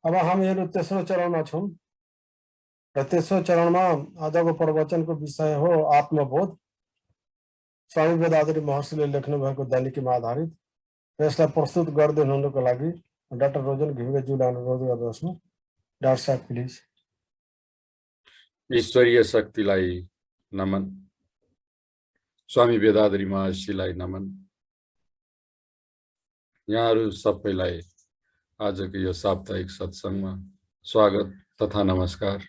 अब हामीहरू तेस्रो चरणमा छौं र तेस्रो चरणमा आजको प्रवचनको विषय हो आत्मबोध। स्वामी वेदाद्री महर्षिले लेख्नु भएको दैनिकीमा आधारित यसलाई प्रस्तुत गर्दै हुनुको लागि डाक्टर रोजन घिमिरेज्यूलाई अनुरोध गर्दछु। डाक्टर साहब प्लिज। ईश्वरीय शक्तिलाई नमन, स्वामी वेदाद्री महर्षिलाई नमन। यहाँहरू सबैलाई आजको यो साप्ताहिक सत्सङ्गमा स्वागत तथा नमस्कार।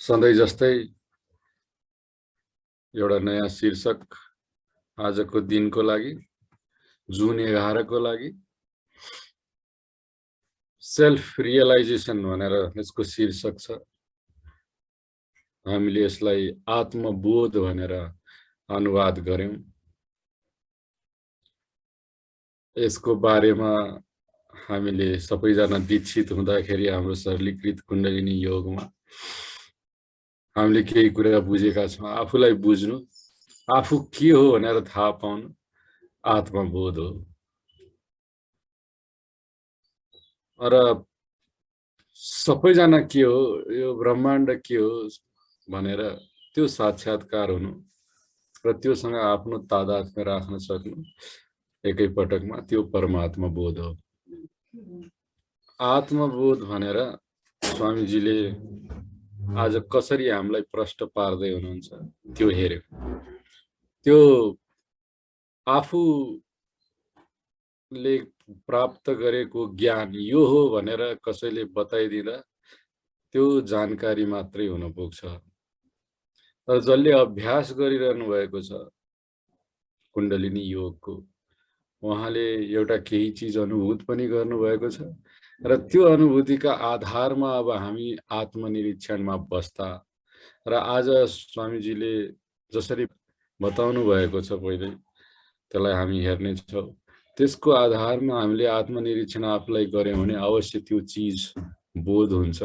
सधैँ जस्तै एउटा नयाँ शीर्षक आजको दिनको लागि, जुन 11 को लागि सेल्फ रियलाइजेसन भनेर यसको शीर्षक छ। हामीले यसलाई आत्मबोध भनेर अनुवाद गर्यौं। यसको बारेमा हामीले सबैजना दीक्षित हुँदाखेरि हाम्रो सरलीकृत कुण्डलिनी योगमा हामीले केही कुरा बुझेका छौं। आफूलाई बुझ्नु, आफू के हो भनेर थाहा पाउनु आत्मबोध हो। र सबैजना के हो, यो ब्रह्माण्ड के हो भनेर त्यो साक्षात्कार हुनु र त्योसँग आफ्नो तादात्म्य राख्न सक्नु एकै पटकमा, त्यो परमात्मा बोध हो। आत्मबोध भनेर स्वामीजीले आज कसरी हामीलाई प्रष्ट पार्दै हुनुहुन्छ त्यो हेर्यो। त्यो आफूले प्राप्त गरेको ज्ञान यो हो भनेर कसैले बताइदिँदा त्यो जानकारी मात्रै हुन पुग्छ। तर जसले अभ्यास गरिरहनु भएको छ कुण्डलिनी योगको, उहाँले एउटा केही चिज अनुभूत पनि गर्नुभएको छ र त्यो अनुभूतिका आधारमा अब हामी आत्मनिरीक्षणमा बस्दा र आज स्वामीजीले जसरी बताउनु भएको छ पहिले त्यसलाई हामी हेर्नेछौँ। त्यसको आधारमा हामीले आत्मनिरीक्षण आफूलाई गर्यौं भने अवश्य त्यो चिज बोध हुन्छ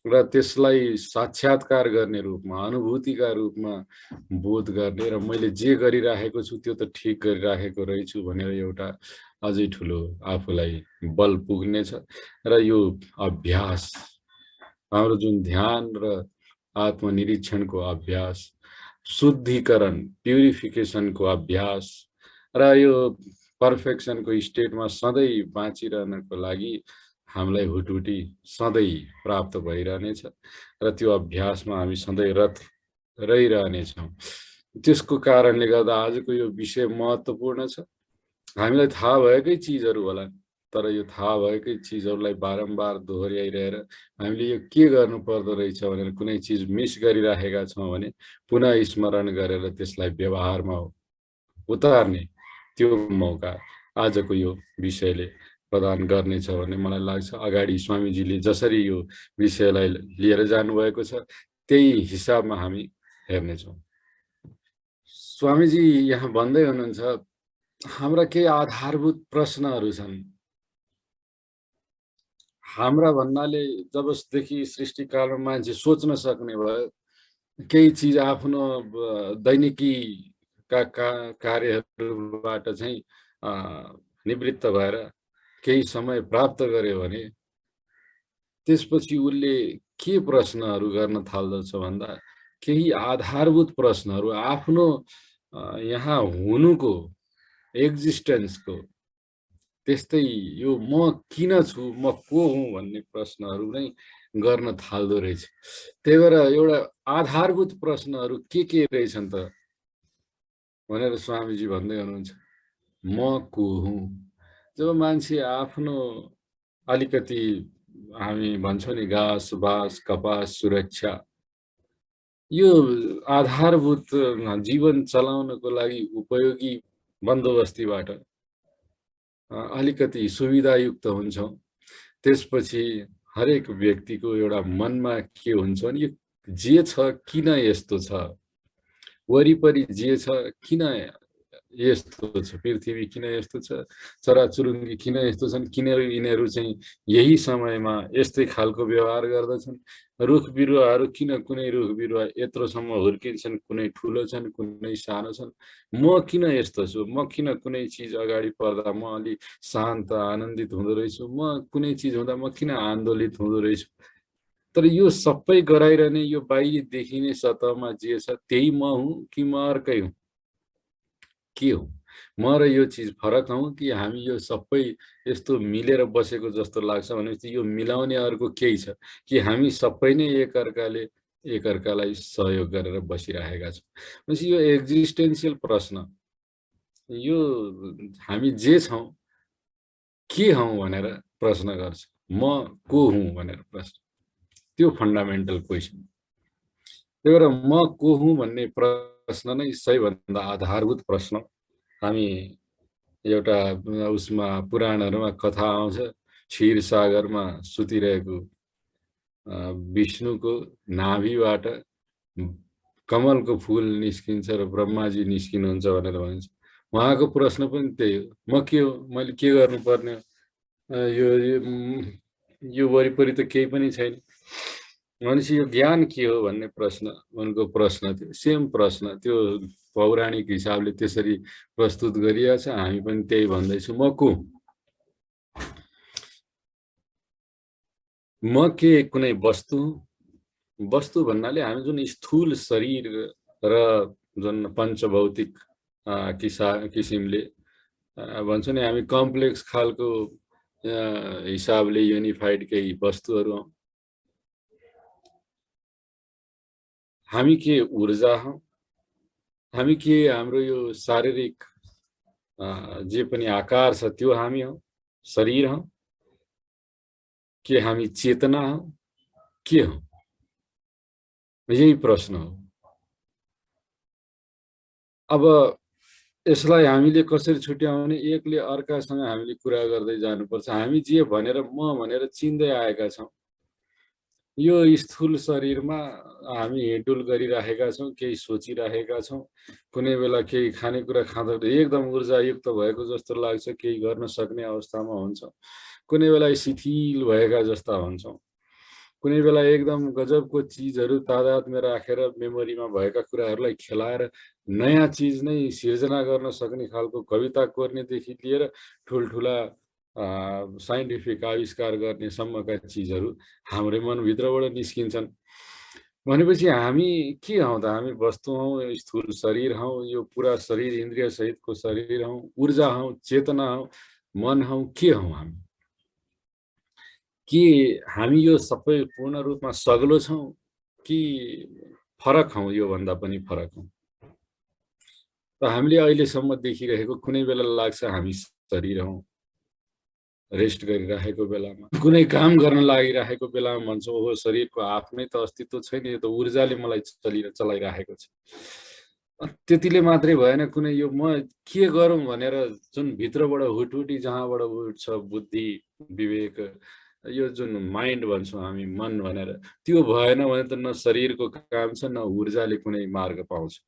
र त्यसलाई साक्षात्कार गर्ने रूपमा, अनुभूतिका रूपमा बोध गर्ने र मैले जे गरिराखेको छु त्यो त ठिक गरिराखेको रहेछु भनेर एउटा अझै ठुलो आफूलाई बल पुग्नेछ। र यो अभ्यास, हाम्रो जुन ध्यान र आत्मनिरीक्षणको अभ्यास, शुद्धिकरण प्युरिफिकेसनको अभ्यास र यो पर्फेक्सनको स्टेटमा सधैँ बाँचिरहनको लागि हामीलाई हुटहुटी सधैँ प्राप्त भइरहनेछ र त्यो अभ्यासमा हामी सधैँ रत रहिरहनेछौँ। त्यसको कारणले गर्दा आजको यो विषय महत्त्वपूर्ण छ। हामीलाई थाहा भएकै चिजहरू होला, तर यो थाहा भएकै चिजहरूलाई बारम्बार दोहोर्याइरहेर हामीले यो के गर्नु पर्दो रहेछ भनेर कुनै चिज मिस गरिराखेका छौँ भने पुनः स्मरण गरेर त्यसलाई व्यवहारमा उतार्ने त्यो मौका आजको यो विषयले प्रदान गर्नेछ भन्ने मलाई लाग्छ। अगाडि स्वामीजीले जसरी यो विषयलाई लिएर जानुभएको छ त्यही हिसाबमा हामी हेर्नेछौँ। स्वामीजी यहाँ भन्दै हुनुहुन्छ, हाम्रा केही आधारभूत प्रश्नहरू छन्। हाम्रा भन्नाले जबदेखि सृष्टिकालमा मान्छे सोच्न सक्ने भयो, केही चिज आफ्नो दैनिकीका कार्यहरूबाट चाहिँ निवृत्त भएर केही समय प्राप्त गर्यो भने त्यसपछि उसले के प्रश्नहरू गर्न थाल्दछ भन्दा केही आधारभूत प्रश्नहरू आफ्नो यहाँ हुनुको, एक्जिस्टेन्सको, त्यस्तै यो म किन छु, म को हुँ भन्ने प्रश्नहरू नै गर्न थाल्दो रहेछ। त्यही भएर एउटा आधारभूत प्रश्नहरू के रहेछन् त भनेर स्वामीजी भन्दै हुनुहुन्छ, म को हुँ। जब मान्छे आफ्नो अलिकति हामी भन्छौँ नि घाँस बास कपास सुरक्षा, यो आधारभूत जीवन चलाउनको लागि उपयोगी बन्दोबस्तीबाट अलिकति सुविधायुक्त हुन्छौँ। त्यसपछि हरेक व्यक्तिको एउटा मनमा के हुन्छ भने यो जे छ किन यस्तो छ, वरिपरि जे छ किन यस्तो छ, पृथ्वी किन यस्तो छ, चराचुरुङ्गी किन यस्तो छन्, किन यिनीहरू चाहिँ यही समयमा यस्तै खालको व्यवहार गर्दछन्, रुख बिरुवाहरू किन कुनै रुख बिरुवा यत्रोसम्म हुर्किन्छन्, कुनै ठुलो छन्, कुनै सानो छन्, म किन यस्तो छु, म किन कुनै चिज अगाडि पर्दा म अलि शान्त आनन्दित हुँदो रहेछु, म कुनै चिज हुँदा म किन आन्दोलित हुँदो रहेछु। तर यो सबै गराइरहने यो बाहिरी देखिने सतहमा जे छ त्यही म हुँ कि म अर्कै हुँ, के हो? म र यो चिज फरक हौँ कि हामी यो सबै यस्तो मिलेर बसेको जस्तो लाग्छ भनेपछि यो मिलाउने अर्को केही छ कि हामी सबै नै एकअर्कालाई सहयोग गरेर बसिरहेका छौँ। भनेपछि यो एक्जिस्टेन्सियल प्रश्न, यो हामी जे छौँ के हौँ भनेर प्रश्न गर्छ। म को हुँ भनेर प्रश्न, त्यो फन्डामेन्टल क्वेसन। त्यही भएर म को हुँ भन्ने प्रश्न नै सबैभन्दा आधारभूत प्रश्न। हामी एउटा उसमा पुराणहरूमा कथा आउँछ, क्षीरसागरमा सुतिरहेको विष्णुको नाभिबाट कमलको फुल निस्किन्छ र ब्रह्माजी निस्किनुहुन्छ भनेर भनिन्छ। उहाँको प्रश्न पनि त्यही हो, म के हो, मैले के गर्नुपर्ने हो, यो वरिपरि त केही पनि छैन भनेपछि यो ज्ञान के हो भन्ने प्रश्न उनको प्रश्न थियो। सेम प्रश्न त्यो पौराणिक हिसाबले त्यसरी प्रस्तुत गरिएको छ, हामी पनि त्यही भन्दैछौँ। म को? म के कुनै वस्तु? वस्तु भन्नाले हामी जुन स्थूल शरीर र जुन पञ्चभौतिक किसिमले भन्छ नि, हामी कम्प्लेक्स खालको हिसाबले युनिफाइड केही वस्तुहरू हौँ। हामी के ऊर्जा हौँ? हामी के हाम्रो यो शारीरिक जे पनि आकार छ त्यो हामी हौँ, शरीर हौँ? के हामी चेतना हौँ, के हौँ? यही प्रश्न हो। अब यसलाई हामीले कसरी छुट्याउने? एकले अर्कासँग हामीले कुरा गर्दै जानुपर्छ। हामी जे भनेर म भनेर चिन्दै आएका छौँ, यो स्थूल शरीरमा हामी हिँडुल गरिराखेका छौँ, केही सोचिराखेका छौँ, कुनै बेला केही खानेकुरा खाँदा एकदम ऊर्जायुक्त भएको जस्तो लाग्छ, केही गर्न सक्ने अवस्थामा हुन्छौँ, कुनै बेला शिथिल भएका जस्ता हुन्छौँ, कुनै बेला एकदम गजबको चिजहरू तादादमा राखेर मेमोरीमा भएका कुराहरूलाई खेलाएर नयाँ चिज नै सिर्जना गर्न सक्ने खालको कविता कोर्नेदेखि लिएर ठुल्ठुला साइन्टिफिक आविष्कार गर्ने सम्मका चिजहरू हाम्रै मनभित्रबाट निस्किन्छन्। भनेपछि हामी के हौँ त? हामी वस्तु हौँ, स्थूल शरीर हौँ, यो पुरा शरीर इन्द्रिय सहितको शरीर हौँ, ऊर्जा हौँ, चेतना हौँ, मन हौँ, के हौँ हामी? के हामी यो सबै पूर्ण रूपमा सग्लो छौँ कि फरक हौँ? योभन्दा पनि फरक हौँ। त हामीले अहिलेसम्म देखिरहेको कुनै बेला लाग्छ हामी शरीर हौँ, रेस्ट गरिरहेको बेलामा, कुनै काम गर्न लागिरहेको बेलामा भन्छौँ ओहो शरीरको आफ्नै त अस्तित्व छैन, यो त ऊर्जाले मलाई चलाइरहेको छ। त्यतिले मात्रै भएन, कुनै यो म के गरौँ भनेर जुन भित्रबाट हुटहुटी जहाँबाट उठ्छ बुद्धि विवेक, यो जुन माइन्ड भन्छौँ हामी, मन भनेर, त्यो भएन भने त न शरीरको काम छ न ऊर्जाले कुनै मार्ग पाउँछ,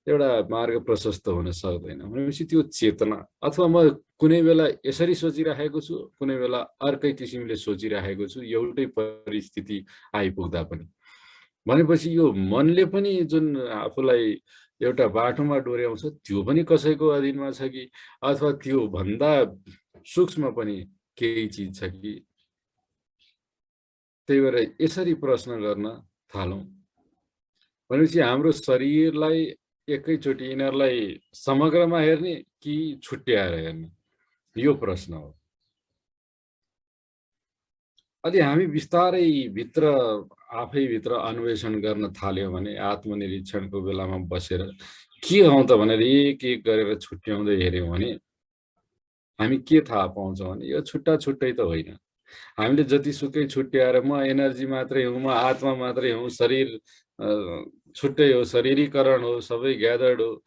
एउटा मार्ग प्रशस्त हुन सक्दैन। भनेपछि त्यो चेतना, अथवा म कुनै बेला यसरी सोचिराखेको छु, कुनै बेला अर्कै किसिमले सोचिराखेको छु, एउटै परिस्थिति आइपुग्दा पनि, भनेपछि यो मनले पनि जुन आफूलाई एउटा बाटोमा डोर्याउँछ त्यो पनि कसैको अधीनमा छ कि, अथवा त्यो भन्दा सूक्ष्म पनि केही चिज छ कि? त्यही भएर यसरी प्रश्न गर्न थालौँ भनेपछि हाम्रो शरीरलाई एकैचोटि यिनीहरूलाई समग्रमा हेर्ने कि छुट्याएर हेर्ने, यो प्रश्न हो। अलि हामी बिस्तारै भित्र आफैभित्र अन्वेषण गर्न थाल्यौँ भने, आत्मनिरीक्षणको बेलामा बसेर के हौँ त भनेर एक एक गरेर छुट्याउँदै हेऱ्यौँ भने हामी के थाहा पाउँछौँ भने यो छुट्टा छुट्टै त होइन। हामीले जतिसुकै छुट्याएर म एनर्जी मात्रै हुँ, म आत्मा मात्रै हुँ, शरीर छुट्टै हो, शरीरीकरण हो, सबै ग्यादर्ड हो,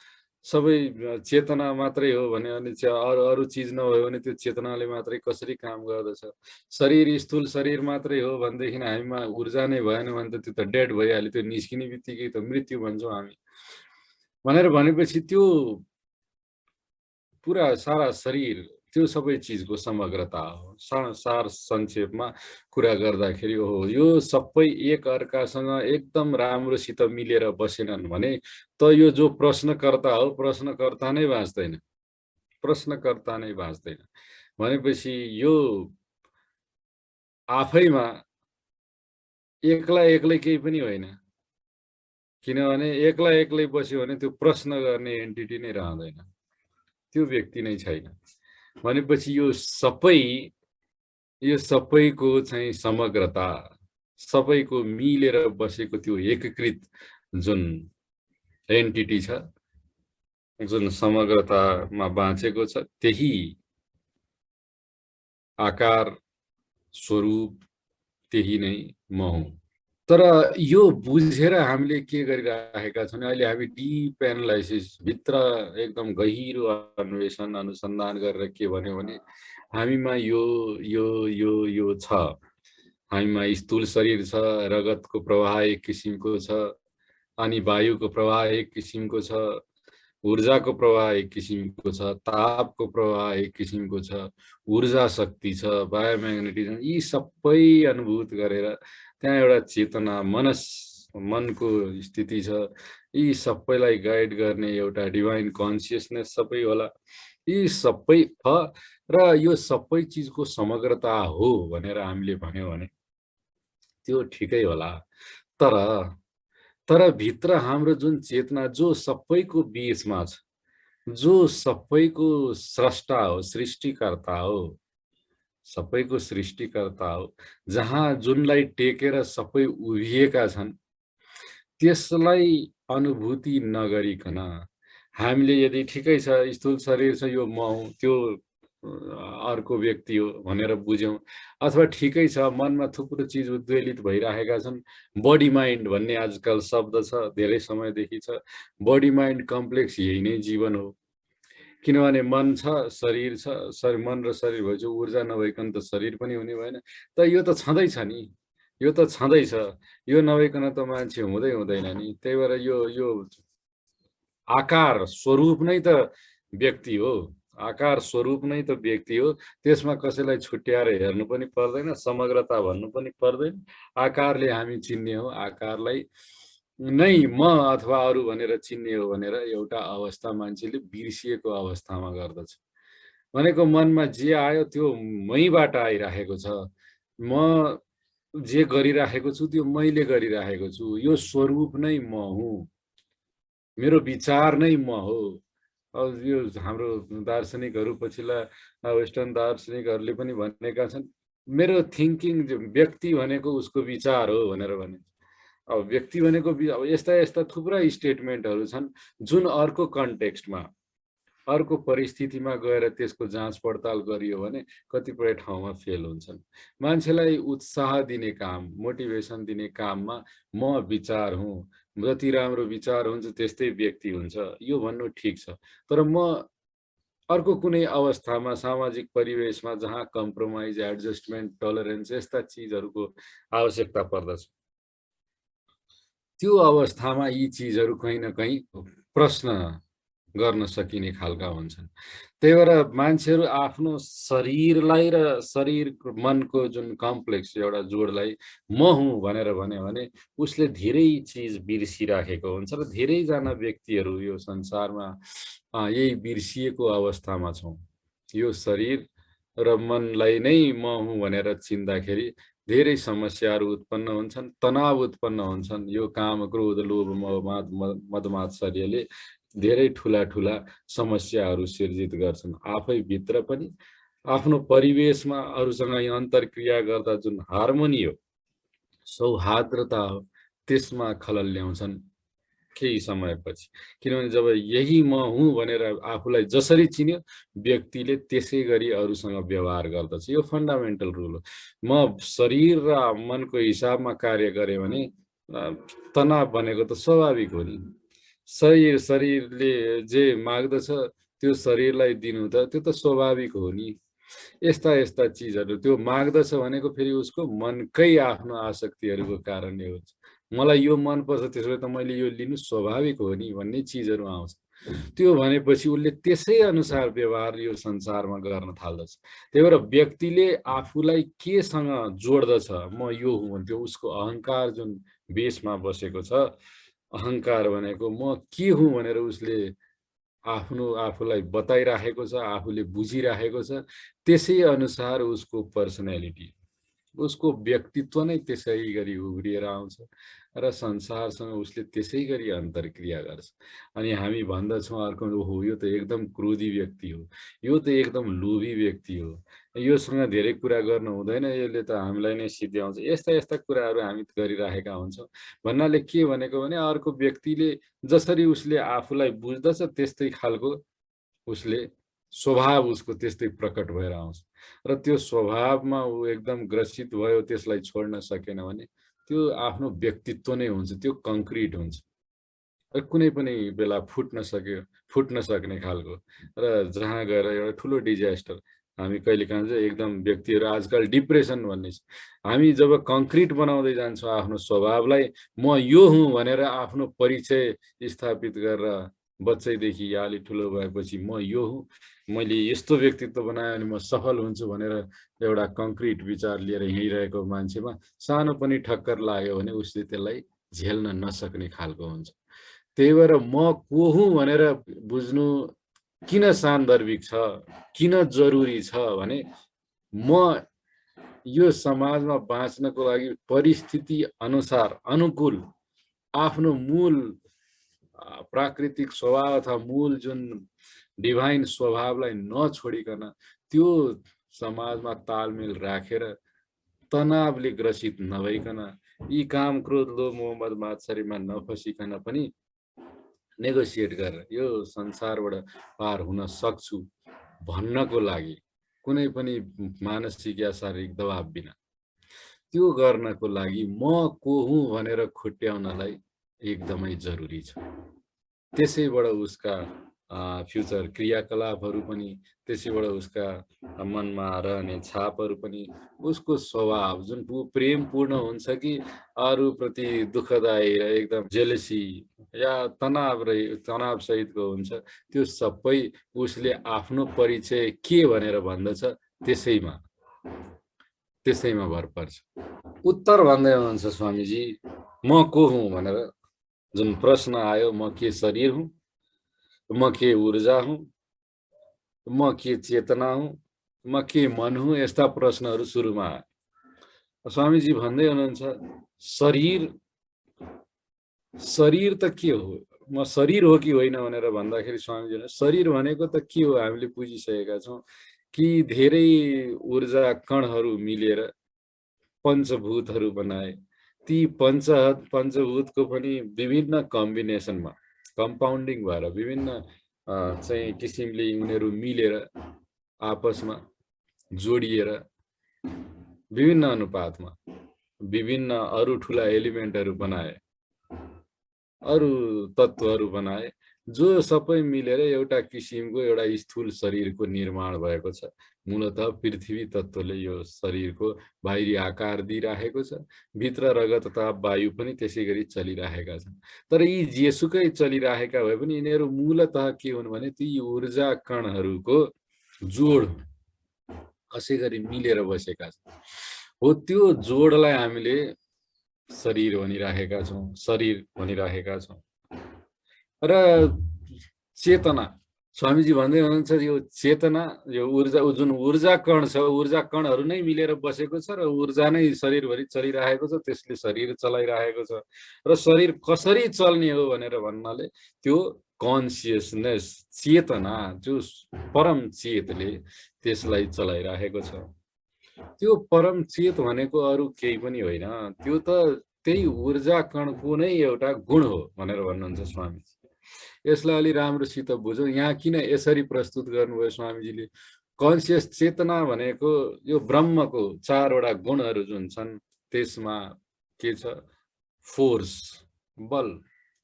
सबै चेतना मात्रै हो भने अनि अरू अरू चिज नभयो भने त्यो चेतनाले मात्रै कसरी काम गर्दछ? शरीर स्थूल शरीर मात्रै हो भनेदेखि हामीमा ऊर्जा नै भएन भने त त्यो त डेड भइहाल्यो, त्यो निस्किने बित्तिकै त मृत्यु भन्छौँ हामी भनेर भनेपछि त्यो पुरा सारा शरीर त्यो सबै चिजको समग्रता हो। सार संक्षेपमा कुरा गर्दाखेरि ओहो यो सबै एक अर्कासँग एकदम राम्रोसित मिलेर बसेनन् भने त यो जो प्रश्नकर्ता हो प्रश्नकर्ता नै बाँच्दैन, प्रश्नकर्ता नै बाँच्दैन। भनेपछि यो आफैमा एक्लै एक्लै केही पनि होइन, किनभने एक्लै बस्यो भने त्यो प्रश्न गर्ने एन्टिटी नै रहँदैन, त्यो व्यक्ति नै छैन। भनेपछि यो सबैको चाहिँ समग्रता, सबैको मिलेर बसेको त्यो एकीकृत जुन एन्टिटी छ, जुन समग्रतामा बाँचेको छ, त्यही आकार स्वरूप त्यही नै म हुँ। तर यो बुझेर हामीले के गरिरहेका छौँ, अहिले हामी डिप एनालाइसिस भित्र एकदम गहिरो अन्वेषण अनुसन्धान गरेर के भन्यो भने हामीमा यो यो यो यो छ, हामीमा स्थूल शरीर छ, रगतको प्रवाह एक किसिमको छ, अनि वायुको प्रवाह एक किसिमको छ, ऊर्जाको प्रवाह एक किसिमको छ, तापको प्रवाह एक किसिमको छ, ऊर्जा शक्ति छ, बायोम्याग्नेटिजम, यी सबै अनुभूत गरेर त्यहाँ एउटा चेतना मनको स्थिति छ, यी सबैलाई गाइड गर्ने एउटा डिभाइन कन्सियसनेस सबै होला, यी सबै छ र यो सबै चिजको समग्रता हो भनेर हामीले भन्यो भने त्यो ठिकै होला। तर भित्र हाम्रो जुन चेतना जो सबैको बीचमा छ, जो सबैको स्रष्टा हो, सृष्टिकर्ता हो, सबैको सृष्टिकर्ता हो, जहाँ जुनलाई टेकेर सबै उभिएका छन्, त्यसलाई अनुभूति नगरिकन हामीले यदि ठिकै छ स्थूल शरीर छ यो म हुँ त्यो अर्को व्यक्ति हो भनेर बुझ्यौँ, अथवा ठिकै छ मनमा थुप्रो चिज उद्वेलित भइरहेका छन्, बडी माइन्ड भन्ने आजकल शब्द छ, धेरै समयदेखि छ, बडी माइन्ड कम्प्लेक्स यही नै जीवन हो। किनभने मन छ, शरीर छ, मन र शरीर भएपछि ऊर्जा नभइकन त शरीर पनि हुने भएन। त यो त छँदैछ नि, यो त छँदैछ, यो नभइकन त मान्छे हुँदैन नि। त्यही भएर यो आकार स्वरूप नै त व्यक्ति हो, आकार स्वरूप नै त व्यक्ति हो, त्यसमा कसैलाई छुट्याएर हेर्नु पनि पर्दैन, समग्रता भन्नु पनि पर्दैन। आकारले हामी चिन्ने हो, आकारलाई नै म अथवा अरू भनेर चिन्ने हो भनेर एउटा अवस्था मान्छेले बिर्सिएको अवस्थामा गर्दछ। भनेको मनमा जे आयो त्यो मैबाट आइराखेको छ, म जे गरिराखेको छु त्यो मैले गरिराखेको छु, यो स्वरूप नै म हुँ, मेरो विचार नै म हो। अब यो हाम्रो दार्शनिकहरू पछिल्ला वेस्टर्न दार्शनिकहरूले पनि भनेका छन् मेरो थिङ्किङ व्यक्ति भनेको उसको विचार हो भनेर भने। अब व्यक्ति भनेको अब यस्ता थुप्रै स्टेटमेन्टहरू छन् जुन अर्को कन्टेक्स्टमा अर्को परिस्थितिमा गएर त्यसको जाँच पडताल गरियो भने कतिपय ठाउँमा फेल हुन्छन्। मान्छेलाई उत्साह दिने काम, मोटिभेसन दिने काममा म विचार हुँ, जति राम्रो विचार हुन्छ त्यस्तै व्यक्ति हुन्छ, यो भन्नु ठिक छ। तर म अर्को कुनै अवस्थामा सामाजिक परिवेशमा जहाँ कम्प्रोमाइज, एडजस्टमेन्ट, टलरेन्स यस्ता चिजहरूको आवश्यकता पर्दछ, त्यो अवस्थामा यी चिजहरू कहीँ न कहीँ प्रश्न गर्न सकिने खालका हुन्छन्। त्यही भएर मान्छेहरू आफ्नो शरीरलाई र शरीर मनको जुन कम्प्लेक्स एउटा जोडलाई म हुँ भनेर भन्यो भने उसले धेरै चिज बिर्सिराखेको हुन्छ र धेरैजना व्यक्तिहरू यो संसारमा यही बिर्सिएको अवस्थामा छौँ। यो शरीर र मनलाई नै म हुँ भनेर चिन्दाखेरि धेरै समस्याहरू उत्पन्न हुन्छन्, तनाव उत्पन्न हुन्छन्। यो काम, क्रोध, लोभ, मोह, मदमात्सर्यले धेरै ठुला समस्याहरू सिर्जित गर्छन्। आफै भित्र पनि आफ्नो परिवेशमा अरूसँग अन्तर्क्रिया गर्दा जुन हार्मोनी हो, सौहार्द्रता हो, त्यसमा खलल ल्याउँछन् केही समयपछि। किनभने जब यही म हुँ भनेर आफूलाई जसरी चिन्यो व्यक्तिले त्यसै गरी अरूसँग व्यवहार गर्दछ। यो फन्डामेन्टल रुल हो। म शरीर र मनको हिसाबमा कार्य गरेँ भने तनाव भनेको त स्वाभाविक हो नि। शरीरले जे माग्दछ त्यो शरीरलाई दिनु त त्यो त स्वाभाविक हो नि। यस्ता चिजहरू त्यो माग्दछ भनेको फेरि उसको मनकै आफ्नो आसक्तिहरूको कारणले हुन्छ। मलाई यो मनपर्छ त्यसो भए त मैले यो लिनु स्वाभाविक हो नि भन्ने चिजहरू आउँछ। त्यो भनेपछि उसले त्यसै अनुसार व्यवहार यो संसारमा गर्न थाल्दछ। त्यही भएर व्यक्तिले आफूलाई केसँग जोड्दछ, म यो हुँ भने त्यो उसको अहङ्कार जुन बेसमा बसेको छ, अहङ्कार भनेको म के हुँ भनेर उसले आफूलाई बताइराखेको छ, आफूले बुझिराखेको छ, त्यसै अनुसार उसको पर्सनालिटी, उसको व्यक्तित्व नै त्यसै गरी उभरिएर आउँछ र संसारसँग उसले त्यसै गरी अन्तर्क्रिया गर्छ। अनि हामी भन्दछौँ अर्को, ओहो यो त एकदम क्रोधी व्यक्ति हो, यो त एकदम लोभी व्यक्ति हो, योसँग धेरै कुरा गर्नु हुँदैन, यसले त हामीलाई नै सिध्याउँछ, यस्ता यस्ता कुराहरू हामी गरिराखेका हुन्छौँ। भन्नाले के भनेको भने अर्को व्यक्तिले जसरी उसले आफूलाई बुझ्दछ त्यस्तै खालको उसले स्वभाव उसको त्यस्तै प्रकट भएर आउँछ र त्यो स्वभावमा ऊ एकदम ग्रसित भयो, त्यसलाई छोड्न सकेन भने त्यो आफ्नो व्यक्तित्व नै हुन्छ, त्यो कङ्क्रिट हुन्छ र कुनै पनि बेला फुट्न सक्ने खालको र जहाँ गएर एउटा ठुलो डिजास्टर हामी कहिलेकाहीँ चाहिँ एकदम व्यक्तिहरू आजकल डिप्रेसन भन्ने छ। हामी जब कङ्क्रिट बनाउँदै जान्छौँ आफ्नो स्वभावलाई, म यो हुँ भनेर आफ्नो परिचय स्थापित गरेर बच्चैदेखि या अलि ठुलो भएपछि म यो हुँ, मैले यस्तो व्यक्तित्व बनाएँ अनि म सफल हुन्छु भनेर एउटा कङ्क्रिट विचार लिएर हिँडिरहेको मान्छेमा सानो पनि ठक्कर लाग्यो भने उसले त्यसलाई झेल्न नसक्ने खालको हुन्छ। त्यही भएर म को हुँ भनेर बुझ्नु किन सान्दर्भिक छ, किन जरुरी छ भने म यो समाजमा बाँच्नको लागि परिस्थिति अनुसार अनुकूल आफ्नो मूल प्राकृतिक स्वभाव अथवा मूल जुन डिभाइन स्वभावलाई नछोडिकन त्यो समाजमा तालमेल राखेर तनावले ग्रसित नभइकन यी काम क्रोध लोभ मोह मद मात्सर्यमा नफसिकन पनि नेगोसिएट गरेर यो संसारबाट पार हुन सक्छु भन्नको लागि कुनै पनि मानसिक या शारीरिक दबाब बिना त्यो गर्नको लागि म को हुँ भनेर खुट्याउनलाई एकदमै जरुरी छ। त्यसैबाट उसका फ्युचर क्रियाकलापहरू पनि, त्यसैबाट उसका मनमा रहने छापहरू पनि, उसको स्वभाव जुन प्रेमपूर्ण हुन्छ कि अरूप्रति दुःखदायी र एकदम जेलसी या तनाव सहितको हुन्छ, त्यो सबै उसले आफ्नो परिचय के भनेर भन्दछ त्यसैमा भर पर्छ। उत्तर भन्दै हुनुहुन्छ स्वामीजी, म को हुँ भनेर जुन प्रश्न आयो, म के शरीर हुँ, म के ऊर्जा हुँ, म के चेतना हुँ, म के मन हुँ, यस्ता प्रश्नहरू सुरुमा आए। स्वामीजी भन्दै हुनुहुन्छ शरीर त के हो, म शरीर हो कि होइन भनेर भन्दाखेरि स्वामीजी शरीर भनेको त के हो हामीले बुझिसकेका छौँ कि धेरै ऊर्जा कणहरू मिलेर पञ्चभूतहरू बनाए। ती पञ्चभूतको पनि विभिन्न कम्बिनेसनमा कम्पाउन्डिङ भएर विभिन्न चाहिँ किसिमले उनीहरू मिलेर आपसमा जोडिएर विभिन्न अनुपातमा विभिन्न अरू ठुला एलिमेन्टहरू बनाए, अरू तत्त्वहरू बनाए, जो सबै मिलेर एउटा किसिमको एउटा स्थूल शरीरको निर्माण भएको छ। मूलतः पृथ्वी तत्त्वले यो शरीरको बाहिरी आकार दिइराखेको छ, भित्र रगत तथा वायु पनि त्यसै गरी चलिराखेका छन्। तर यी जेसुकै चलिराखेका भए पनि यिनीहरू मूलतः के हुन् भने ती ऊर्जा कणहरूको जोड कसै गरी मिलेर बसेका छन्। हो त्यो जोडलाई हामीले शरीर भनिराखेका छौँ र चेतना, स्वामीजी भन्दै हुनुहुन्छ यो चेतना, यो ऊर्जा, जुन ऊर्जा कण छ, ऊर्जा कणहरू नै मिलेर बसेको छ र ऊर्जा नै शरीरभरि चलिरहेको छ, त्यसले शरीर चलाइरहेको छ। र शरीर कसरी चल्ने हो भनेर भन्नाले त्यो कन्सियसनेस, चेतना, जो परम चेतले त्यसलाई चलाइरहेको छ। त्यो परम चेत भनेको अरू केही पनि होइन, त्यो त त्यही ऊर्जा कणको नै एउटा गुण हो भनेर भन्नुहुन्छ स्वामीजी। यसलाई अलि राम्रोसित बुझौँ, यहाँ किन यसरी प्रस्तुत गर्नुभयो स्वामीजीले। कन्सियस चेतना भनेको यो ब्रह्मको चारवटा गुणहरू जुन छन् त्यसमा के छ, फोर्स, बल,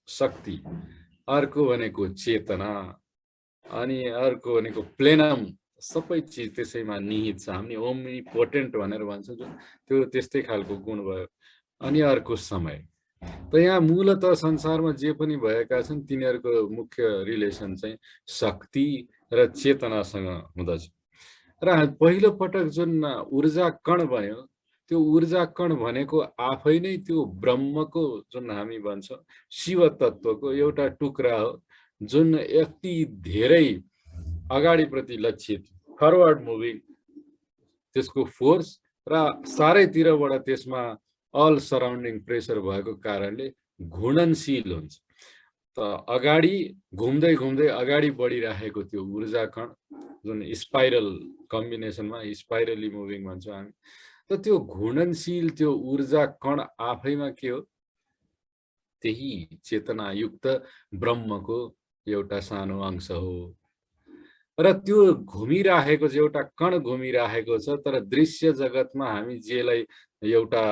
शक्ति, अर्को भनेको चेतना, अनि अर्को भनेको प्लेनम, सबै चिज त्यसैमा निहित छ। हामीले ओम्निपोटेन्ट भनेर भन्छौँ जुन, त्यो त्यस्तै खालको गुण भयो। अनि अर्को समय, त यहाँ मूलतः संसारमा जे पनि भएका छन् तिनीहरूको मुख्य रिलेसन चाहिँ शक्ति र चेतनासँग हुँदछ। र पहिलो पटक जुन ऊर्जा कण बन्यो, त्यो ऊर्जा कण भनेको आफै नै त्यो ब्रह्मको जुन हामी भन्छौँ शिव तत्त्वको एउटा टुक्रा हो, जुन यति धेरै अगाडिप्रति लक्षित फरवर्ड मुभिङ त्यसको फोर्स र चारैतिरबाट त्यसमा अल सराउन्डिङ प्रेसर भएको कारणले घूर्णनशील हुन्छ। त अगाडि घुम्दै घुम्दै अगाडि बढिरहेको त्यो ऊर्जा कण जुन स्पाइरल कम्बिनेसनमा स्पाइरली मुभिङ भन्छौँ हामी, त त्यो घूर्णनशील त्यो ऊर्जा कण आफैमा के हो, त्यही चेतनायुक्त ब्रह्मको एउटा सानो अंश हो। र त्यो घुमिरहेको छ, एउटा कण घुमिरहेको छ, तर दृश्य जगतमा हामी जेलाई एउटा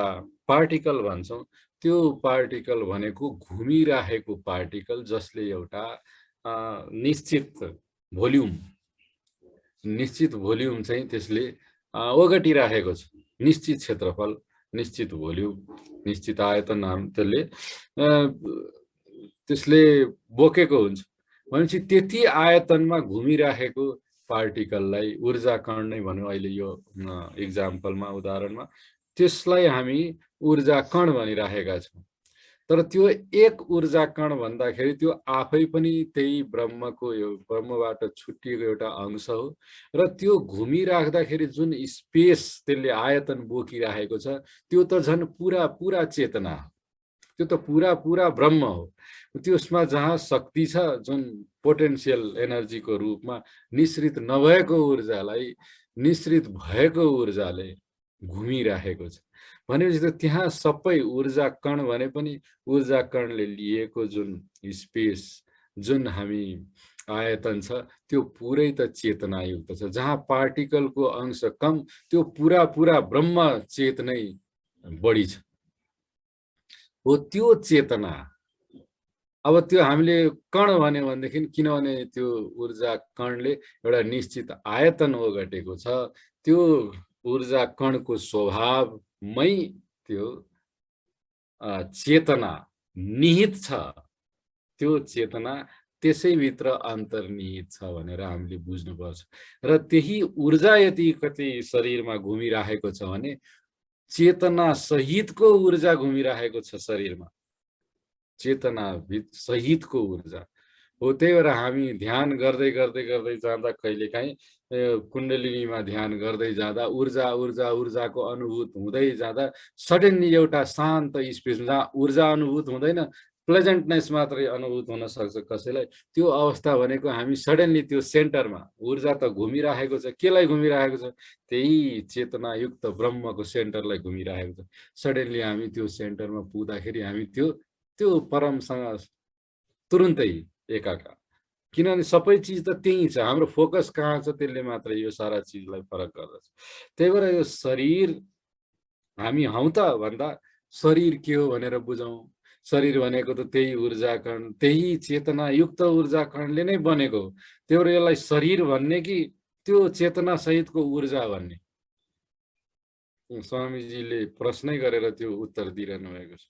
पार्टिकल भन्छौँ, त्यो पार्टिकल भनेको घुमिरहेको पार्टिकल जसले एउटा निश्चित भोल्युम चाहिँ त्यसले ओगटिरहेको छ, निश्चित क्षेत्रफल, निश्चित भोल्युम, निश्चित आयतन त्यसले बोकेको हुन्छ। भनेपछि त्यति आयतनमा घुमिरहेको पार्टिकललाई ऊर्जा कण नै भनौँ अहिले यो इक्जाम्पलमा, उदाहरणमा, त्यसलाई हामी ऊर्जा कण भनिरहेका छौँ। तर त्यो एक ऊर्जा कण भन्दाखेरि त्यो आफै पनि त्यही ब्रह्मबाट छुट्टिएको एउटा अंश हो। र त्यो घुमिराख्दाखेरि जुन स्पेस त्यसले आयतन बोकिरहेको छ, त्यो त झन् पुरा चेतना हो, त्यो त पुरा ब्रह्म हो। त्यसमा जहाँ शक्ति छ, जुन पोटेन्सियल एनर्जीको रूपमा निश्रित नभएको ऊर्जालाई निश्रित भएको ऊर्जाले घुमिरहेको छ भनेपछि त त्यहाँ सबै ऊर्जा कण भने पनि ऊर्जा कणले लिएको जुन स्पेस, जुन हामी आयतन छ, त्यो पुरै त चेतनायुक्त छ। जहाँ पार्टिकलको अंश कम, त्यो पुरा ब्रह्म चेतनै बढी छ, हो त्यो चेतना। अब त्यो हामीले कण भन्यो भनेदेखि, किनभने त्यो ऊर्जा कणले एउटा निश्चित आयतन ओगटेको छ, त्यो ऊर्जा कणको स्वभावमै त्यो चेतना निहित छ, त्यो चेतना त्यसैभित्र अन्तर्निहित छ भनेर हामीले बुझ्नुपर्छ। र त्यही ऊर्जा यदि कति शरीरमा घुमिरहेको छ भने चेतना सहितको ऊर्जा घुमिरहेको छ शरीरमा, चेतना सहितको ऊर्जा हो। त्यही भएर हामी ध्यान गर्दै जाँदा कहिलेकाहीँ कुण्डलिनीमा ध्यान गर्दै जाँदा ऊर्जाको अनुभूत हुँदै जाँदा सडनली एउटा शान्त स्पेस जहाँ ऊर्जा अनुभूत हुँदैन, प्लेजेन्टनेस मात्रै अनुभूत हुन सक्छ कसैलाई, त्यो अवस्था भनेको हामी सडनली त्यो सेन्टरमा, ऊर्जा त घुमिरहेको छ, केलाई घुमिरहेको छ, त्यही चेतनायुक्त ब्रह्मको सेन्टरलाई घुमिरहेको छ। सडनली हामी त्यो सेन्टरमा पुग्दाखेरि हामी त्यो परमसँग तुरुन्तै एकाकार, किनभने सबै चिज त त्यही छ, हाम्रो फोकस कहाँ छ त्यसले मात्रै यो सारा चिजलाई फरक गर्दछ। त्यही भएर यो शरीर हामी हौँ त भन्दा शरीर के हो भनेर बुझौँ। शरीर भनेको त त्यही ऊर्जा कण, त्यही चेतनायुक्त ऊर्जा कणले नै बनेको हो। त्यही भएर यसलाई शरीर भन्ने कि त्यो चेतना सहितको ऊर्जा भन्ने, स्वामीजीले प्रश्नै गरेर त्यो उत्तर दिइरहनु भएको छ।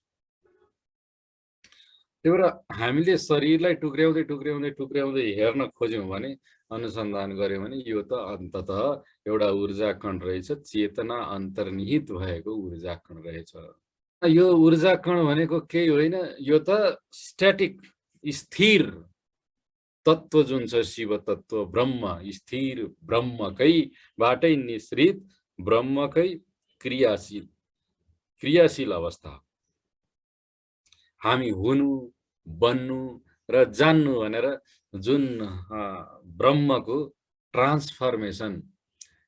त्यही भएर हामीले शरीरलाई टुक्र्याउँदै हेर्न खोज्यौँ भने, अनुसन्धान गर्यौँ भने यो त अन्ततः एउटा ऊर्जा कण रहेछ, चेतना अन्तर्निहित भएको ऊर्जा कण रहेछ। यो ऊर्जा कण भनेको केही होइन, यो त स्ट्याटिक स्थिर तत्त्व जुन छ, शिव तत्त्व ब्रह्म, स्थिर ब्रह्मकैबाटै निश्रित ब्रह्मकै क्रियाशील अवस्था। हामी हुनु, बन्नु र जान्नु भनेर जुन ब्रह्मको ट्रान्सफर्मेसन,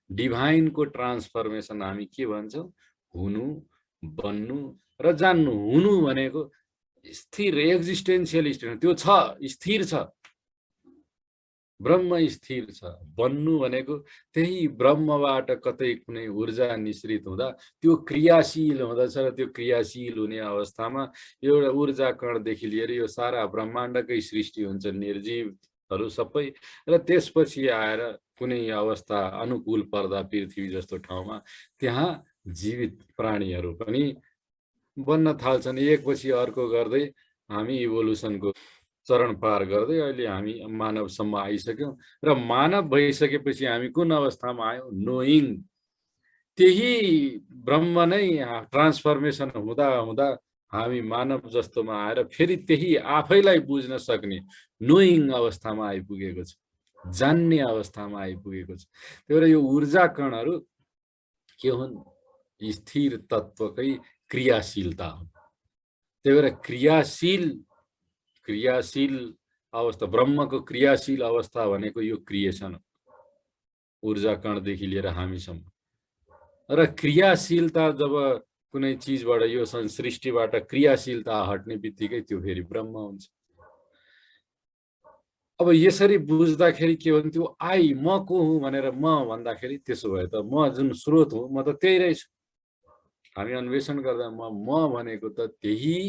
डिभाइनको ट्रान्सफर्मेसन हामी के भन्छौँ, हुनु, बन्नु र जान्नु। हुनु भनेको स्थिर एक्जिस्टेन्सियल स्टेट, त्यो छ, स्थिर छ, ब्रह्म स्थिर छ। बन्नु भनेको त्यही ब्रह्मबाट कतै कुनै ऊर्जा निश्रित हुँदा त्यो क्रियाशील हुँदछ र त्यो क्रियाशील हुने अवस्थामा एउटा ऊर्जा कणदेखि लिएर यो सारा ब्रह्माण्डकै सृष्टि हुन्छ, निर्जीवहरू सबै। र त्यसपछि आएर कुनै अवस्था अनुकूल पर्दा पृथ्वी जस्तो ठाउँमा त्यहाँ जीवित प्राणीहरू पनि बन्न थाल्छन् एकपछि अर्को गर्दै हामी इभोल्युसनको चरण पार गर्दै अहिले हामी मानवसम्म आइसक्यौँ र मानव भइसकेपछि हामी कुन अवस्थामा आयौँ नोइङ त्यही ब्रह्म नै ट्रान्सफर्मेसन हुँदा हुँदा हामी मानव जस्तोमा आएर फेरि त्यही आफैलाई बुझ्न सक्ने नोइङ अवस्थामा आइपुगेको छ जान्ने अवस्थामा आइपुगेको छ त्यही भएर यो ऊर्जा कणहरू के हुन् स्थिर तत्त्वकै क्रियाशीलता हो त्यही भएर क्रियाशील अवस्था ब्रह्मको क्रियाशील अवस्था भनेको यो क्रिएसन हो ऊर्जा कणदेखि लिएर हामीसम्म र क्रियाशीलता जब कुनै चिजबाट यो सृष्टिबाट क्रियाशीलता हट्ने बित्तिकै त्यो फेरि ब्रह्म हुन्छ अब यसरी बुझ्दाखेरि के हुन्थ्यो आई म को हुँ भनेर म भन्दाखेरि त्यसो भए त म जुन स्रोत हुँ म त त्यही रहेछु हामी अन्वेषण गर्दा म भनेको त त्यही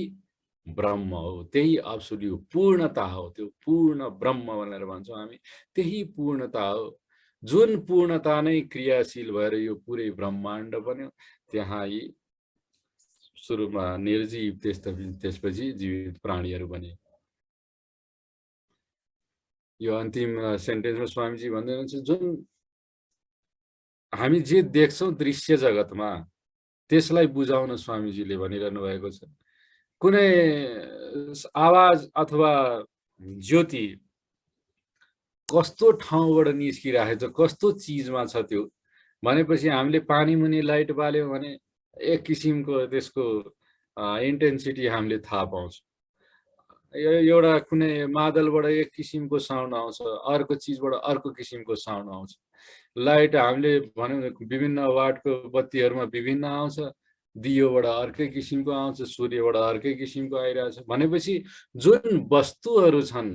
ब्रह्म हो त्यही अब्सोल्युट पूर्णता हो त्यो पूर्ण ब्रह्म भनेर भन्छौँ हामी त्यही पूर्णता हो जुन पूर्णता नै क्रियाशील भएर यो पुरै ब्रह्माण्ड बन्यो त्यहाँ यी सुरुमा निर्जीव त्यसपछि जीवित प्राणीहरू बने यो अन्तिम सेन्टेन्समा स्वामीजी भन्दै हुनुहुन्छ जुन हामी जे देख्छौँ दृश्य जगतमा त्यसलाई बुझाउन स्वामीजीले भनिरहनु भएको छ कुनै आवाज अथवा ज्योति कस्तो ठाउँबाट निस्किरहेको छ कस्तो चिजमा छ त्यो भनेपछि हामीले पानी मुनि लाइट बाल्यौँ भने एक किसिमको त्यसको इन्टेन्सिटी हामीले थाहा पाउँछौँ एउटा कुनै मादलबाट एक किसिमको साउन्ड आउँछ अर्को चिजबाट अर्को किसिमको साउन्ड आउँछ लाइट हामीले भन्यौँ विभिन्न वाटको बत्तीहरूमा विभिन्न आउँछ दियोबाट अर्कै किसिमको आउँछ सूर्यबाट अर्कै किसिमको आइरहेछ भनेपछि जुन वस्तुहरू छन्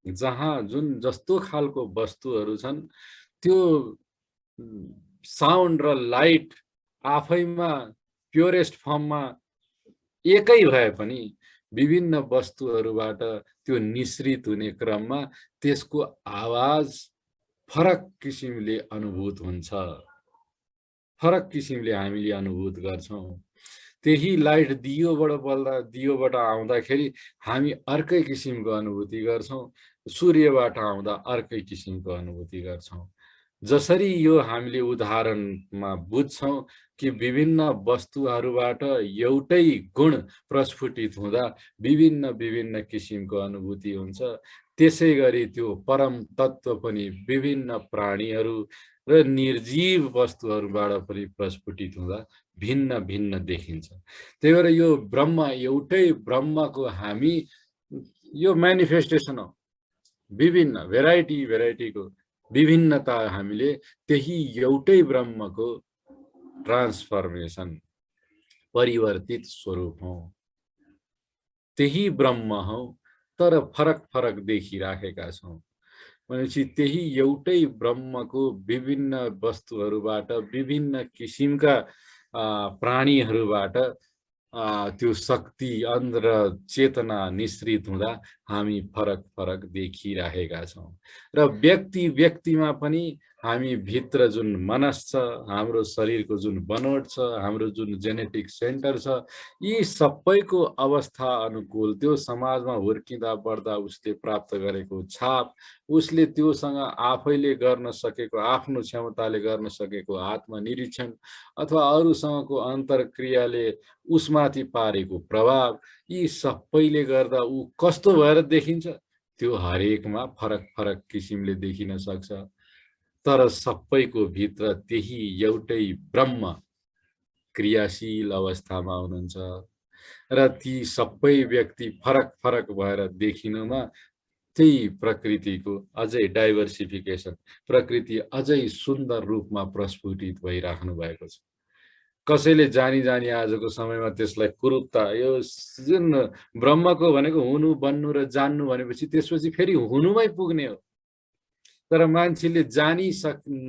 जहाँ जुन जस्तो खालको वस्तुहरू छन् त्यो साउन्ड र लाइट आफैमा प्योरेस्ट फर्ममा एकै भए पनि विभिन्न वस्तुहरूबाट त्यो निश्रित हुने क्रममा त्यसको आवाज फरक किसिमले अनुभूत हुन्छ फरक किसिमले हामीले अनुभूत गर्छौँ त्यही लाइट दियोबाट बल्दा दियोबाट आउँदाखेरि हामी अर्कै किसिमको अनुभूति गर्छौँ सूर्यबाट आउँदा अर्कै किसिमको अनुभूति गर्छौँ जसरी यो हामीले उदाहरणमा बुझ्छौँ कि विभिन्न वस्तुहरूबाट एउटै गुण प्रस्फुटित हुँदा विभिन्न विभिन्न किसिमको अनुभूति हुन्छ त्यसै गरी त्यो परम तत्त्व पनि विभिन्न प्राणीहरू र निर्जीव वस्तुहरूबाट पनि प्रस्फुटित हुँदा भिन्न भिन्न देखिन्छ त्यही भएर यो ब्रह्म एउटै ब्रह्मको हामी यो म्यानिफेस्टेसन हो विभिन्न भेराइटीको विभिन्नता हामीले त्यही एउटै ब्रह्मको ट्रान्सफर्मेसन परिवर्तित स्वरूप हौ त्यही ब्रह्म हौ तर फरक फरक देखिराखेका छौँ भनेपछि त्यही एउटै ब्रह्मको विभिन्न वस्तुहरूबाट विभिन्न किसिमका प्राणीहरूबाट त्यो शक्ति अन्ध र चेतना निश्रित हुँदा हामी फरक फरक देखिराखेका छौँ र व्यक्ति व्यक्तिमा पनि हामी भित्र जुन मनस छ हाम्रो शरीरको जुन बनोट छ हाम्रो जुन जेनेटिक सेन्टर छ यी सबैको अवस्था अनुकूल त्यो समाजमा हुर्किँदा बढ्दा उसले प्राप्त गरेको छाप उसले त्योसँग आफैले गर्न सकेको आफ्नो क्षमताले गर्न सकेको आत्मनिरीक्षण अथवा अरूसँगको अन्तर्क्रियाले उसमाथि पारेको प्रभाव यी सबैले गर्दा ऊ कस्तो भएर देखिन्छ त्यो हरेकमा फरक फरक किसिमले देखिन सक्छ तर सबैको भित्र त्यही एउटै ब्रह्म क्रियाशील अवस्थामा हुनुहुन्छ र ती सबै व्यक्ति फरक फरक भएर देखिनुमा त्यही प्रकृतिको अझै डाइभर्सिफिकेसन प्रकृति अझै सुन्दर रूपमा प्रस्फुटित भइराख्नु भएको छ कसैले जानी जानी आजको समयमा त्यसलाई कुरूपता यो जुन ब्रह्मको भनेको हुनु बन्नु र जान्नु भनेपछि त्यसपछि फेरि हुनुमै पुग्ने हो तर मान्छेले